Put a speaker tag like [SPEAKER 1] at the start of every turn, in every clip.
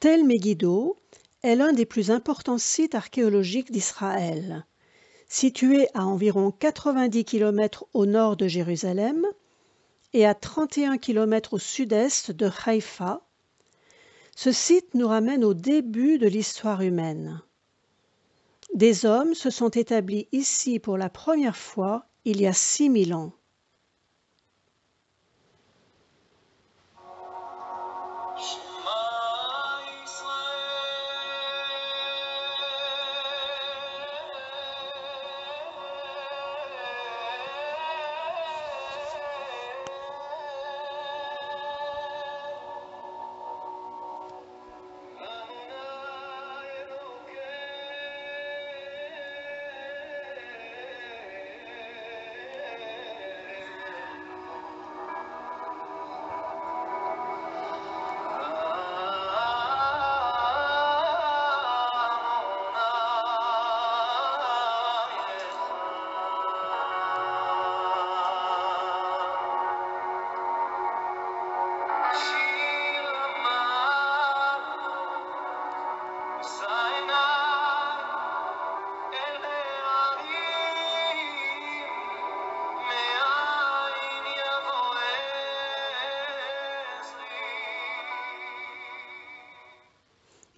[SPEAKER 1] Tel Megiddo est l'un des plus importants sites archéologiques d'Israël. Situé à environ 90 km au nord de Jérusalem et à 31 km au sud-est de Haïfa, ce site nous ramène au début de l'histoire humaine. Des hommes se sont établis ici pour la première fois il y a 6000 ans.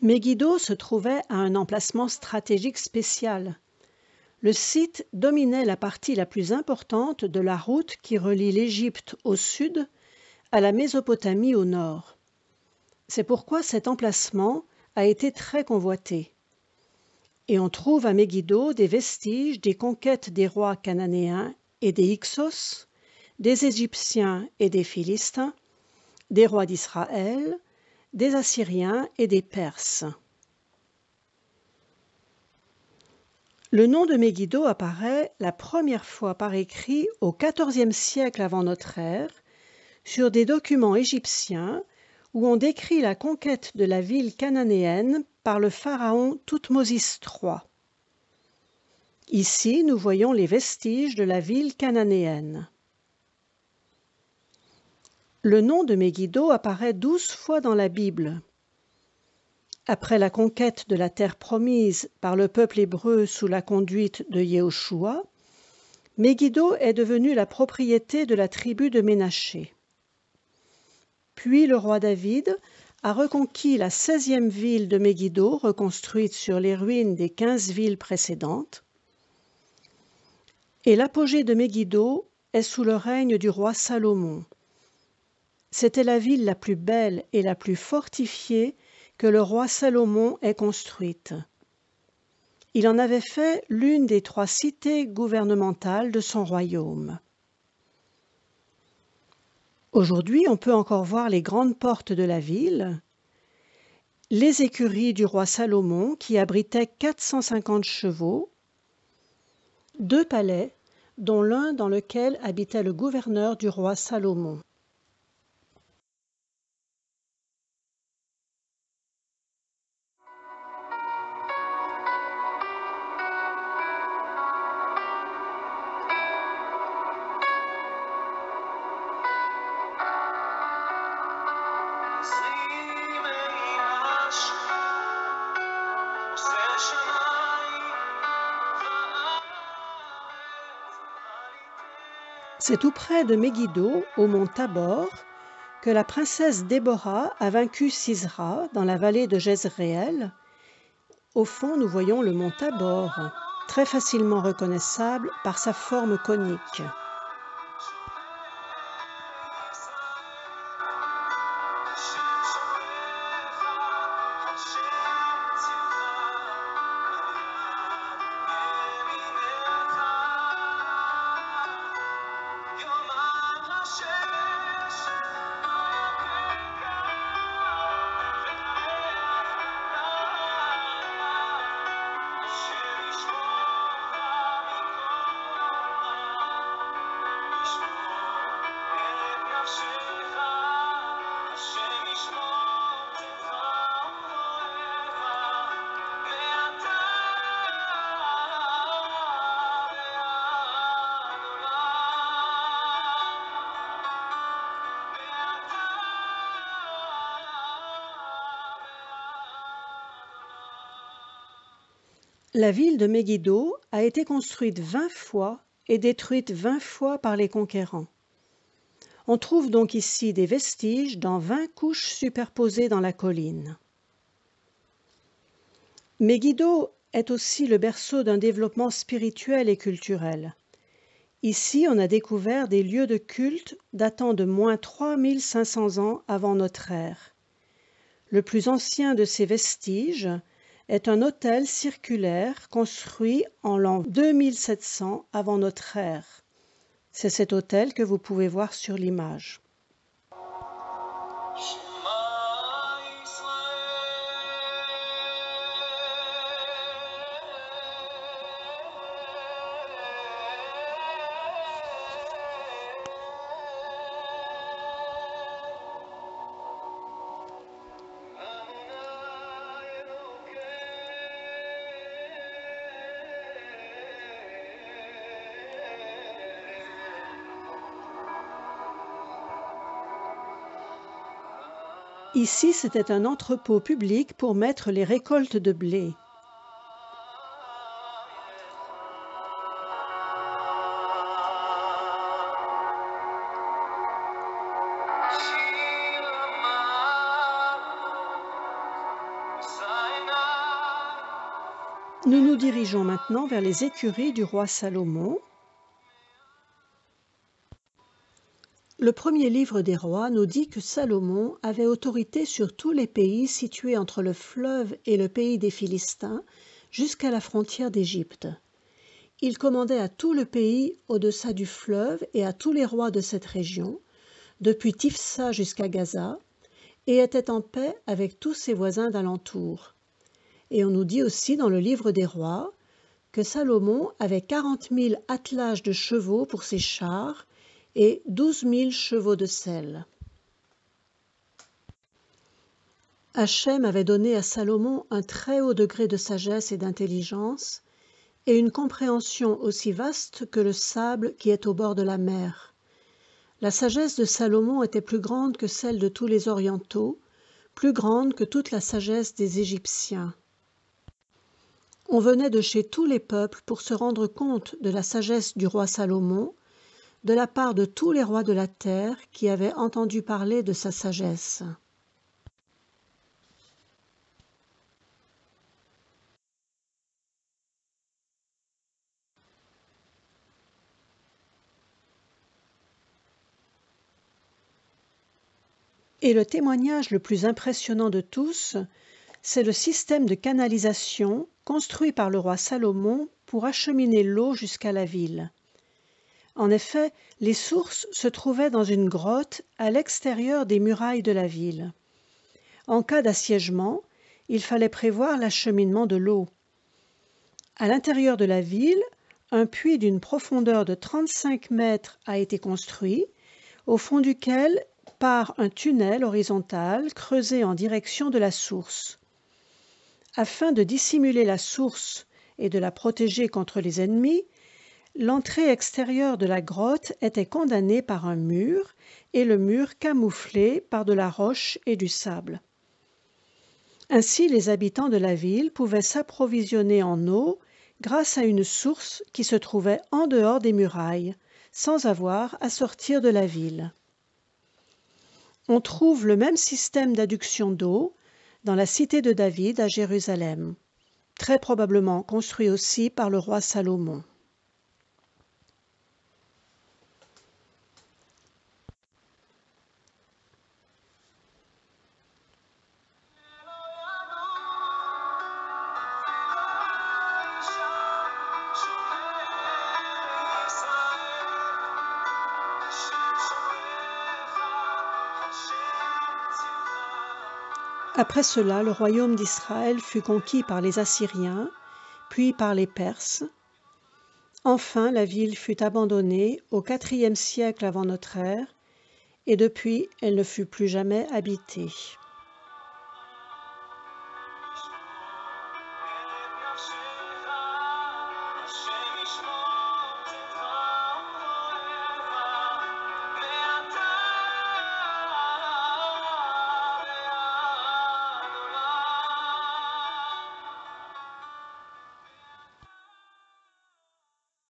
[SPEAKER 1] Megiddo se trouvait à un emplacement stratégique spécial. Le site dominait la partie la plus importante de la route qui relie l'Égypte au sud à la Mésopotamie au nord. C'est pourquoi cet emplacement a été très convoité. Et on trouve à Megiddo des vestiges des conquêtes des rois cananéens et des Hyksos, des Égyptiens et des Philistins, des rois d'Israël, des Assyriens et des Perses. Le nom de Megiddo apparaît la première fois par écrit au XIVe siècle avant notre ère sur des documents égyptiens où on décrit la conquête de la ville cananéenne par le pharaon Thoutmosis III. Ici, nous voyons les vestiges de la ville cananéenne. Le nom de Megiddo apparaît 12 fois dans la Bible. Après la conquête de la terre promise par le peuple hébreu sous la conduite de Yehoshua, Megiddo est devenu la propriété de la tribu de Ménaché. Puis le roi David a reconquis la 16e ville de Megiddo, reconstruite sur les ruines des 15 villes précédentes. Et l'apogée de Megiddo est sous le règne du roi Salomon. C'était la ville la plus belle et la plus fortifiée que le roi Salomon ait construite. Il en avait fait l'une des 3 cités gouvernementales de son royaume. Aujourd'hui, on peut encore voir les grandes portes de la ville, les écuries du roi Salomon qui abritaient 450 chevaux, 2 palais, dont l'un dans lequel habitait le gouverneur du roi Salomon. C'est tout près de Megiddo, au mont Tabor, que la princesse Déborah a vaincu Sisera dans la vallée de Jezréel. Au fond, nous voyons le mont Tabor, très facilement reconnaissable par sa forme conique. La ville de Megiddo a été construite 20 fois et détruite 20 fois par les conquérants. On trouve donc ici des vestiges dans 20 couches superposées dans la colline. Megiddo est aussi le berceau d'un développement spirituel et culturel. Ici, on a découvert des lieux de culte datant de moins 3500 ans avant notre ère. Le plus ancien de ces vestiges est un autel circulaire construit en l'an 2700 avant notre ère. C'est cet autel que vous pouvez voir sur l'image. Ici, c'était un entrepôt public pour mettre les récoltes de blé. Nous nous dirigeons maintenant vers les écuries du roi Salomon. Le premier livre des rois nous dit que Salomon avait autorité sur tous les pays situés entre le fleuve et le pays des Philistins jusqu'à la frontière d'Égypte. Il commandait à tout le pays au-deçà du fleuve et à tous les rois de cette région, depuis Tifsa jusqu'à Gaza, et était en paix avec tous ses voisins d'alentour. Et on nous dit aussi dans le livre des rois que Salomon avait 40 000 attelages de chevaux pour ses chars et 12 000 chevaux de selle. Hachem avait donné à Salomon un très haut degré de sagesse et d'intelligence et une compréhension aussi vaste que le sable qui est au bord de la mer. La sagesse de Salomon était plus grande que celle de tous les orientaux, plus grande que toute la sagesse des Égyptiens. On venait de chez tous les peuples pour se rendre compte de la sagesse du roi Salomon, de la part de tous les rois de la terre qui avaient entendu parler de sa sagesse. Et le témoignage le plus impressionnant de tous, c'est le système de canalisation construit par le roi Salomon pour acheminer l'eau jusqu'à la ville. En effet, les sources se trouvaient dans une grotte à l'extérieur des murailles de la ville. En cas d'assiègement, il fallait prévoir l'acheminement de l'eau. À l'intérieur de la ville, un puits d'une profondeur de 35 mètres a été construit, au fond duquel part un tunnel horizontal creusé en direction de la source. Afin de dissimuler la source et de la protéger contre les ennemis, l'entrée extérieure de la grotte était condamnée par un mur et le mur camouflé par de la roche et du sable. Ainsi, les habitants de la ville pouvaient s'approvisionner en eau grâce à une source qui se trouvait en dehors des murailles, sans avoir à sortir de la ville. On trouve le même système d'adduction d'eau dans la cité de David à Jérusalem, très probablement construit aussi par le roi Salomon. Après cela, le royaume d'Israël fut conquis par les Assyriens, puis par les Perses. Enfin, la ville fut abandonnée au IVe siècle avant notre ère, et depuis, elle ne fut plus jamais habitée.